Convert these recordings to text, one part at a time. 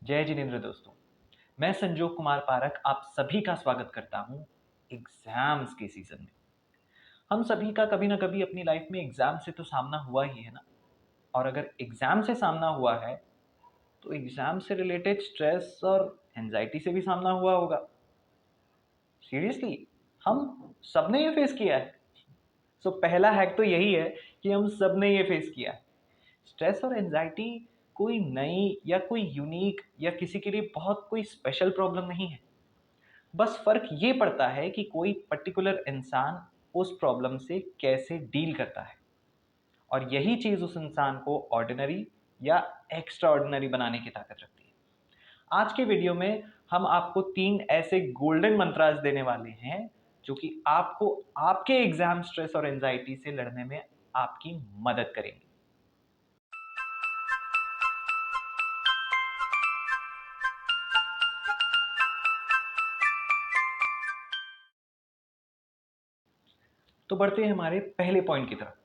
जय जिनेंद्र दोस्तों। मैं संजोग कुमार पारक आप सभी का स्वागत करता हूं एग्जाम्स के सीजन में। हम सभी का कभी ना कभी अपनी लाइफ में एग्जाम से तो सामना हुआ ही है ना। और अगर एग्जाम से सामना हुआ है तो एग्जाम से रिलेटेड स्ट्रेस और एंजाइटी से भी सामना हुआ होगा। सीरियसली, हम सबने ये फेस किया है। सो पहला हैक तो यही है कि हम सबने ये फेस किया है। स्ट्रेस और एंजाइटी कोई नई या कोई यूनिक या किसी के लिए बहुत कोई स्पेशल प्रॉब्लम नहीं है। बस फर्क ये पड़ता है कि कोई पर्टिकुलर इंसान उस प्रॉब्लम से कैसे डील करता है, और यही चीज उस इंसान को ऑर्डिनरी या एक्स्ट्रा ऑर्डिनरी बनाने की ताकत रखती है। आज के वीडियो में हम आपको 3 ऐसे गोल्डन मंत्रास देने वाले हैं जो कि आपको आपके एग्जाम स्ट्रेस और एंजाइटी से लड़ने में आपकी मदद करेंगे। तो बढ़ते हैं हमारे पहले पॉइंट की तरफ।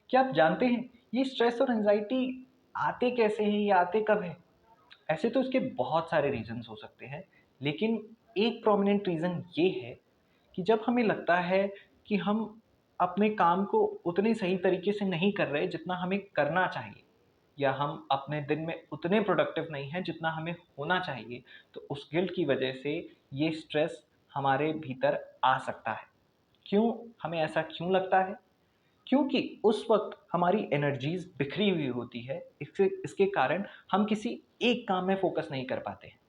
क्या आप जानते हैं ये स्ट्रेस और एंजाइटी आते कैसे हैं या आते कब हैं? ऐसे तो इसके बहुत सारे रीजंस हो सकते हैं, लेकिन एक प्रोमिनेंट रीजन ये है कि जब हमें लगता है कि हम अपने काम को उतने सही तरीके से नहीं कर रहे जितना हमें करना चाहिए, या हम अपने दिन में उतने प्रोडक्टिव नहीं हैं जितना हमें होना चाहिए, तो उस गिल्ट की वजह से ये स्ट्रेस हमारे भीतर आ सकता है। क्यों हमें ऐसा क्यों लगता है? क्योंकि उस वक्त हमारी एनर्जीज बिखरी हुई होती है। इसके इसके कारण हम किसी एक काम में फोकस नहीं कर पाते हैं।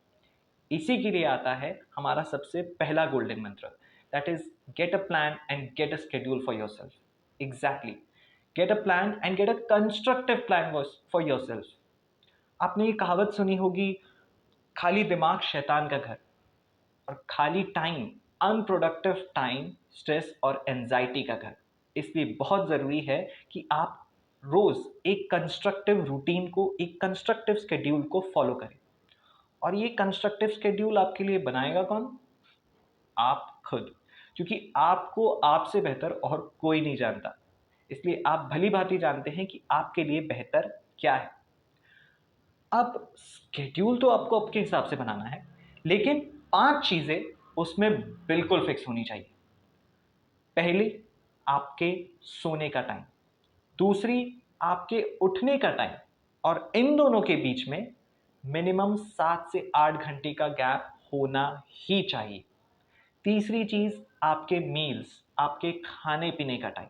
इसी के लिए आता है हमारा सबसे पहला गोल्डन मंत्र, that is get a plan and get a schedule for your self. Exactly, get a plan and get a constructive plan for your self. आपने ये कहावत सुनी होगी, खाली दिमाग शैतान का घर, और खाली टाइम, अनप्रोडक्टिव टाइम, स्ट्रेस और एंजाइटी का घर। इसलिए बहुत ज़रूरी है कि आप रोज़ एक कंस्ट्रक्टिव रूटीन को, एक कंस्ट्रक्टिव स्केड्यूल को फॉलो करें। और ये कंस्ट्रक्टिव स्केड्यूल आपके लिए बनाएगा कौन? आप खुद। क्योंकि आपको आपसे बेहतर और कोई नहीं जानता। इसलिए आप भली भांति जानते हैं कि आपके लिए बेहतर क्या है। अब स्केड्यूल तो आपको आपके हिसाब से बनाना है, लेकिन 5 चीज़ें उसमें बिल्कुल फिक्स होनी चाहिए। पहली, आपके सोने का टाइम। दूसरी, आपके उठने का टाइम, और इन दोनों के बीच में मिनिमम 7 से 8 घंटे का गैप होना ही चाहिए। तीसरी चीज, आपके मील्स, आपके खाने पीने का टाइम।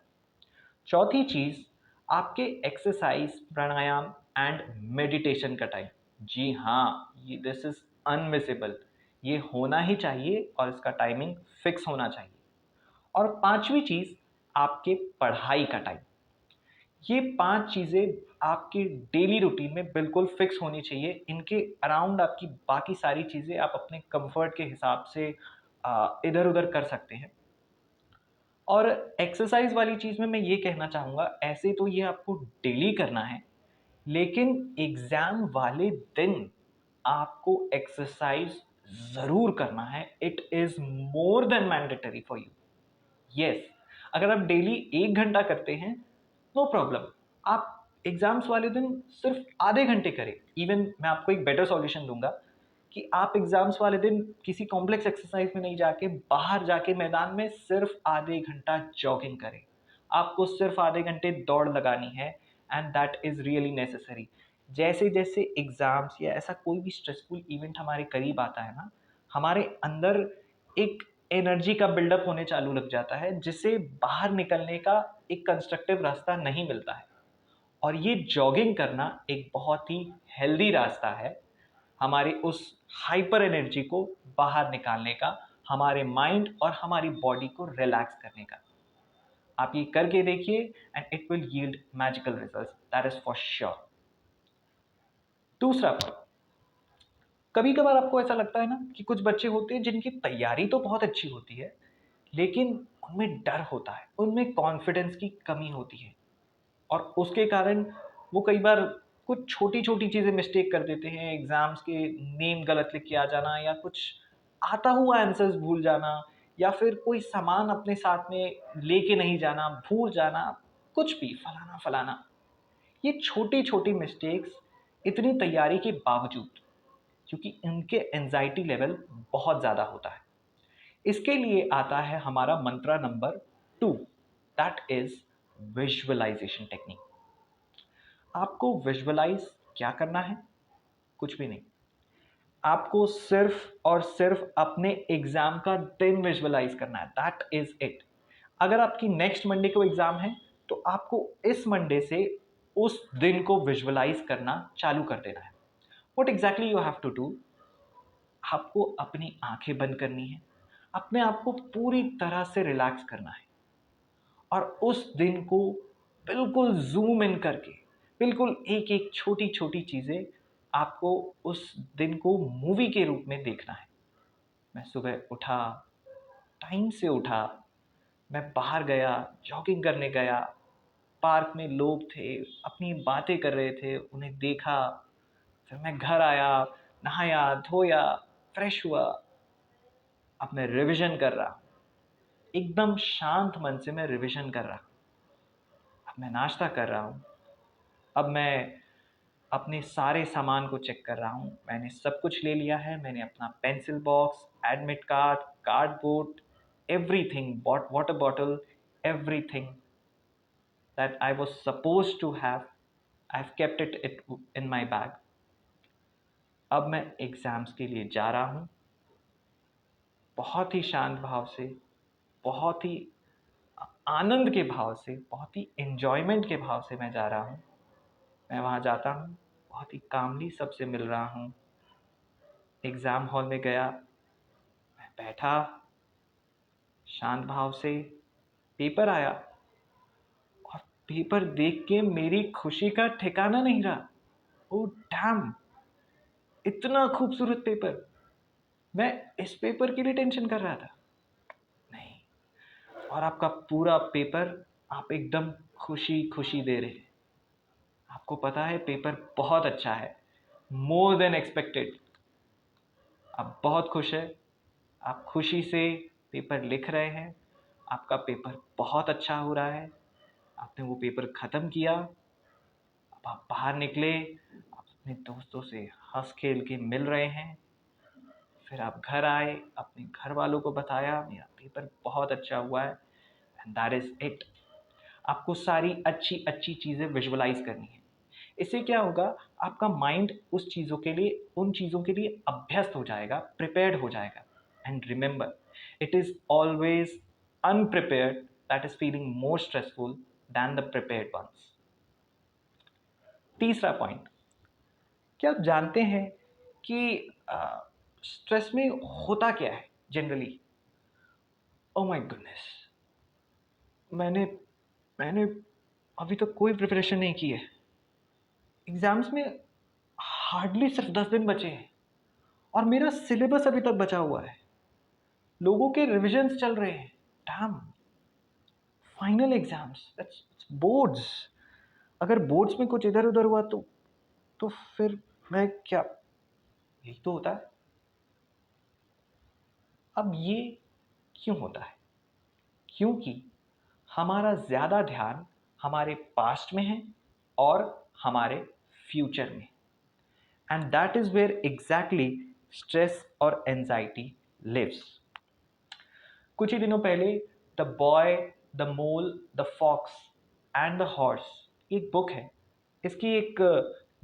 चौथी चीज, आपके एक्सरसाइज, प्राणायाम एंड मेडिटेशन का टाइम। जी हाँ, ये दिस इज अनमिसेबल। ये होना ही चाहिए और इसका टाइमिंग फिक्स होना चाहिए। और पांचवी चीज, आपके पढ़ाई का टाइम। ये 5 चीज़ें आपके डेली रूटीन में बिल्कुल फिक्स होनी चाहिए। इनके अराउंड आपकी बाकी सारी चीज़ें आप अपने कंफर्ट के हिसाब से इधर-उधर कर सकते हैं। और एक्सरसाइज वाली चीज़ में मैं ये कहना चाहूँगा, ऐसे तो ये आपको डेली करना है, लेकिन एग्ज़ाम वाले दिन आपको एक्सरसाइज ज़रूर करना है। It is more than mandatory for you. Yes, अगर आप डेली 1 घंटा करते हैं, नो प्रॉब्लम। आप एग्जाम्स वाले दिन सिर्फ आधे घंटे करें। इवन मैं आपको एक बेटर सॉल्यूशन दूंगा कि आप एग्जाम्स वाले दिन किसी कॉम्प्लेक्स एक्सरसाइज में नहीं जाके, बाहर जाके मैदान में सिर्फ आधे घंटा जॉगिंग करें। आपको सिर्फ आधे घंटे दौड़ लगानी है, and that is really necessary. जैसे जैसे एग्जाम्स या ऐसा कोई भी स्ट्रेसफुल इवेंट हमारे करीब आता है ना, हमारे अंदर एक एनर्जी का बिल्डअप होने चालू लग जाता है, जिससे बाहर निकलने का एक कंस्ट्रक्टिव रास्ता नहीं मिलता है। और ये जॉगिंग करना एक बहुत ही हेल्दी रास्ता है हमारी उस हाइपर एनर्जी को बाहर निकालने का, हमारे माइंड और हमारी बॉडी को रिलैक्स करने का। आप ये करके देखिए and it will yield magical results, that is for sure. दूसरा पॉइंट, कभी कभार आपको ऐसा लगता है ना कि कुछ बच्चे होते हैं जिनकी तैयारी तो बहुत अच्छी होती है, लेकिन उनमें डर होता है, उनमें कॉन्फिडेंस की कमी होती है, और उसके कारण वो कई बार कुछ छोटी-छोटी चीज़ें मिस्टेक कर देते हैं। एग्ज़ाम्स के नेम गलत लिख के आ जाना, या कुछ आता हुआ आंसर्स भूल जाना, या फिर कोई सामान अपने साथ में लेके नहीं जाना, भूल जाना, कुछ भी फलाना-फलाना। ये छोटी-छोटी मिस्टेक्स इतनी तैयारी के बावजूद क्योंकि उनके एंजाइटी लेवल बहुत ज़्यादा होता है। इसके लिए आता है हमारा mantra number 2, that is visualisation technique. आपको विजुअलाइज क्या करना है? कुछ भी नहीं। आपको सिर्फ और सिर्फ अपने एग्जाम का दिन विजुअलाइज करना है, दैट इज इट। अगर आपकी नेक्स्ट मंडे को एग्जाम है तो आपको इस मंडे से उस दिन को विजुअलाइज करना चालू कर देना है। What exactly you have to do? आपको अपनी आंखें बंद करनी है, अपने आप को पूरी तरह से रिलैक्स करना है और उस दिन को बिल्कुल जूम इन करके, बिल्कुल एक एक छोटी छोटी चीज़ें आपको उस दिन को मूवी के रूप में देखना है। मैं सुबह उठा, टाइम से उठा, मैं बाहर गया, जॉगिंग करने गया, पार्क में लोग थे, अपनी बातें कर रहे थे, उन्हें देखा, फिर मैं घर आया, नहाया, धोया, फ्रेश हुआ, अब मैं रिवीजन कर रहा हूँ। एकदम शांत मन से मैं रिवीजन कर रहा हूँ। अब मैं नाश्ता कर रहा हूँ। अब मैं अपने सारे सामान को चेक कर रहा हूँ। मैंने सब कुछ ले लिया है। मैंने अपना pencil box, admit card, cardboard, everything, water bottle, everything that I was supposed to have, I've kept it in my bag. अब मैं एग्ज़ाम्स के लिए जा रहा हूँ, बहुत ही शांत भाव से, बहुत ही आनंद के भाव से, बहुत ही एन्जॉयमेंट के भाव से मैं जा रहा हूँ। मैं वहाँ जाता हूँ, बहुत ही कामली सबसे मिल रहा हूँ। एग्ज़ाम हॉल में गया, मैं बैठा, शांत भाव से, पेपर आया और पेपर देख के मेरी खुशी का ठिकाना नहीं रहा। Oh damn! इतना खूबसूरत पेपर! मैं इस पेपर के लिए टेंशन कर रहा था। नहीं। और आपका पूरा पेपर आप एकदम खुशी-खुशी दे रहे हैं। आपको पता है पेपर बहुत अच्छा है, मोर देन एक्सपेक्टेड। आप बहुत खुश हैं, आप खुशी से पेपर लिख रहे हैं, आपका पेपर बहुत अच्छा हो रहा है, आपने वो पेपर ख़त्म किया, अब आप बाहर निकले, आप अपने दोस्तों से हँस-खेल के मिल रहे हैं, फिर आप घर आए, अपने घर वालों को बताया मेरा पेपर बहुत अच्छा हुआ है एंड दैट इज़ इट। आपको सारी अच्छी-अच्छी चीज़ें विजुअलाइज़ करनी है। इससे क्या होगा, आपका माइंड उस चीज़ों के लिए उन चीज़ों के लिए अभ्यस्त हो जाएगा, प्रिपेयर्ड हो जाएगा। And remember, it is always unprepared that is feeling more stressful than the prepared ones. तीसरा पॉइंट, क्या आप जानते हैं कि स्ट्रेस में होता क्या है जनरली? Oh my goodness! मैंने मैंने अभी तक कोई प्रिपरेशन नहीं की है। एग्ज़ाम्स में हार्डली सिर्फ 10 दिन बचे हैं और मेरा सिलेबस अभी तक बचा हुआ है। लोगों के रिविजन्स चल रहे हैं। Dam! Final exams, that's boards. अगर बोर्ड्स में कुछ इधर-उधर हुआ तो फिर मैं क्या, यही तो होता है। अब ये क्यों होता है? क्योंकि हमारा ज़्यादा ध्यान हमारे पास्ट में है और हमारे फ्यूचर में। And that is where exactly stress और एंजाइटी लिव्स। कुछ ही दिनों पहले the boy, the mole, the fox and the horse, एक बुक है। इसकी एक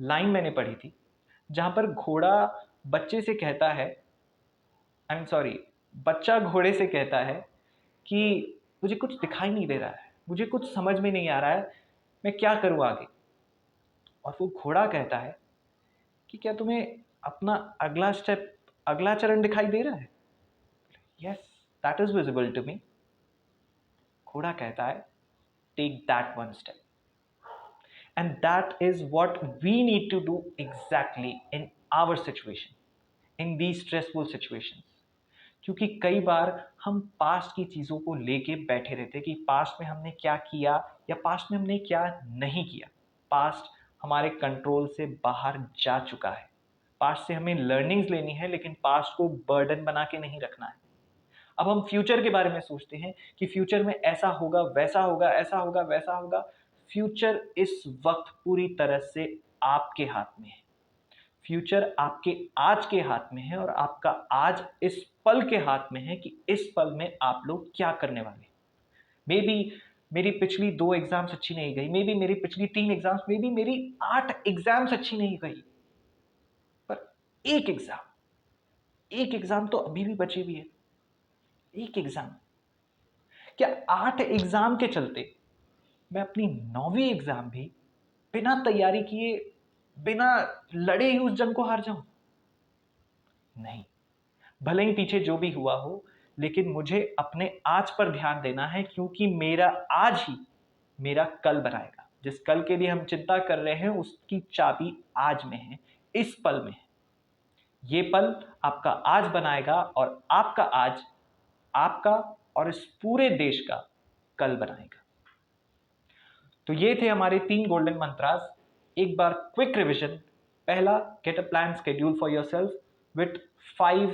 लाइन मैंने पढ़ी थी जहाँ पर घोड़ा बच्चे से कहता है, आई एम सॉरी, बच्चा घोड़े से कहता है कि मुझे कुछ दिखाई नहीं दे रहा है, मुझे कुछ समझ में नहीं आ रहा है, मैं क्या करूँ आगे? और वो घोड़ा कहता है कि क्या तुम्हें अपना अगला स्टेप, अगला चरण दिखाई दे रहा है? Yes, that is visible to me. घोड़ा कहता है take that one step. And that is what we need to do exactly in our situation, in the stressful situations. क्योंकि कई बार हम पास्ट की चीज़ों को लेके बैठे रहते हैं कि पास्ट में हमने क्या किया या पास्ट में हमने क्या नहीं किया। पास्ट हमारे कंट्रोल से बाहर जा चुका है। पास्ट से हमें लर्निंग्स लेनी है, लेकिन पास्ट को बर्डन बना के नहीं रखना है। अब हम फ्यूचर के बारे में सोचते हैं कि फ्यूचर में ऐसा होगा, वैसा होगा, ऐसा होगा, वैसा होगा। फ्यूचर इस वक्त पूरी तरह से आपके हाथ में है। फ्यूचर आपके आज के हाथ में है और आपका आज इस पल के हाथ में है कि इस पल में आप लोग क्या करने वाले। मे बी मेरी पिछली 2 एग्जाम्स अच्छी नहीं गई, मे बी मेरी पिछली 3 एग्जाम्स, मे बी मेरी 8 एग्जाम्स अच्छी नहीं गई, पर एक एग्जाम तो अभी भी बची हुई है। एक एग्जाम, क्या 8 एग्जाम के चलते मैं अपनी 9वीं एग्जाम भी बिना तैयारी किए, बिना लड़े ही उस जंग को हार जाऊं? नहीं। भले ही पीछे जो भी हुआ हो, लेकिन मुझे अपने आज पर ध्यान देना है, क्योंकि मेरा आज ही मेरा कल बनाएगा। जिस कल के लिए हम चिंता कर रहे हैं उसकी चाबी आज में है, इस पल में है। ये पल आपका आज बनाएगा और आपका आज आपका और इस पूरे देश का कल बनाएगा। तो ये थे हमारे 3 गोल्डन मंत्रास। एक बार क्विक रिविजन। पहला, get a plan schedule for yourself with 5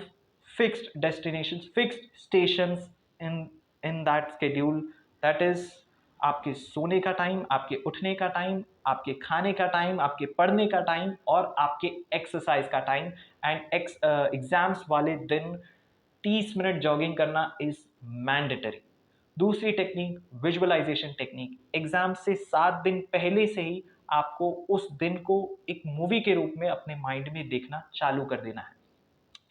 fixed destinations, fixed stations in that schedule. That is आपके सोने का टाइम, आपके उठने का टाइम, आपके खाने का टाइम, आपके पढ़ने का टाइम और आपके एक्सरसाइज का टाइम। एंड एग्जाम्स वाले दिन 30 मिनट जॉगिंग करना इज मैंडेटरी। दूसरी टेक्निक, विजुअलाइजेशन टेक्निक। एग्जाम से 7 दिन पहले से ही आपको उस दिन को एक मूवी के रूप में अपने माइंड में देखना चालू कर देना है।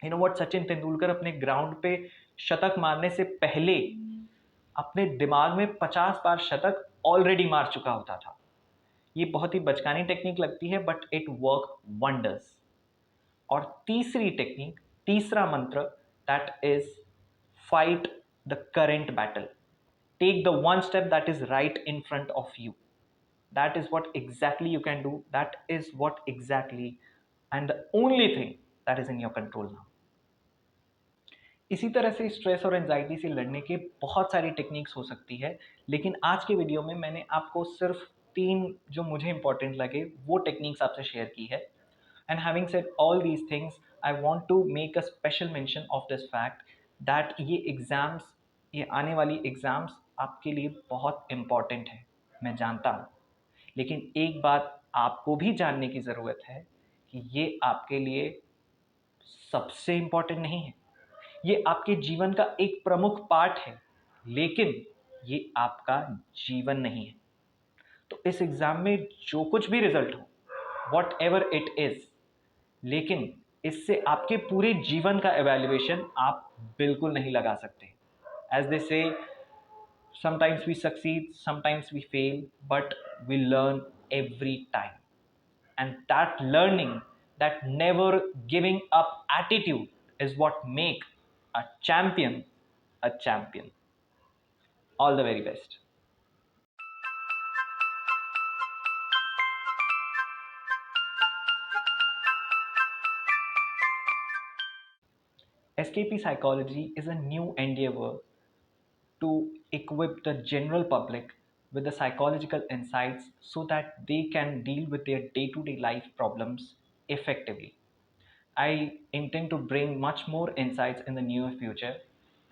You know what, Sachin Tendulkar अपने ग्राउंड पे शतक मारने से पहले अपने दिमाग में 50 बार शतक ऑलरेडी मार चुका होता था। ये बहुत ही बचकानी टेक्निक लगती है, बट इट वर्क वंडर्स। और तीसरी टेक्निक, तीसरा मंत्र, that is fight the current battle. Take the one step that is right in front of you. That is what exactly you can do. That is what exactly and the only thing that is in your control now. इसी तरह से stress और anxiety से लड़ने के बहुत सारी techniques हो सकती है, लेकिन आज के वीडियो में मैंने आपको सिर्फ 3 जो मुझे इंपॉर्टेंट लगे वो टेक्निक्स आपसे शेयर की है। And having said all these things, I want to make a special mention of this fact that ये एग्ज़ाम्स, ये आने वाली एग्ज़ाम्स आपके लिए बहुत इम्पॉर्टेंट है, मैं जानता हूँ। लेकिन एक बात आपको भी जानने की ज़रूरत है कि ये आपके लिए सबसे इम्पॉर्टेंट नहीं है। ये आपके जीवन का एक प्रमुख पार्ट है, लेकिन ये आपका जीवन नहीं है। तो इस एग्ज़ाम में जो कुछ भी रिजल्ट हो, वॉट एवर इट इज़, लेकिन इससे आपके पूरे जीवन का एवेल्युएशन आप बिल्कुल नहीं लगा सकते। एज दे से, sometimes we succeed, sometimes we fail, but we learn every time. And that learning, that never giving up attitude is what make a champion a champion. All the very best. SKP Psychology is a new endeavor to equip the general public with the psychological insights so that they can deal with their day-to-day life problems effectively. I intend to bring much more insights in the near future,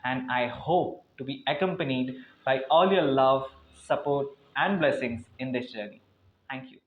and I hope to be accompanied by all your love, support, and blessings in this journey. Thank you.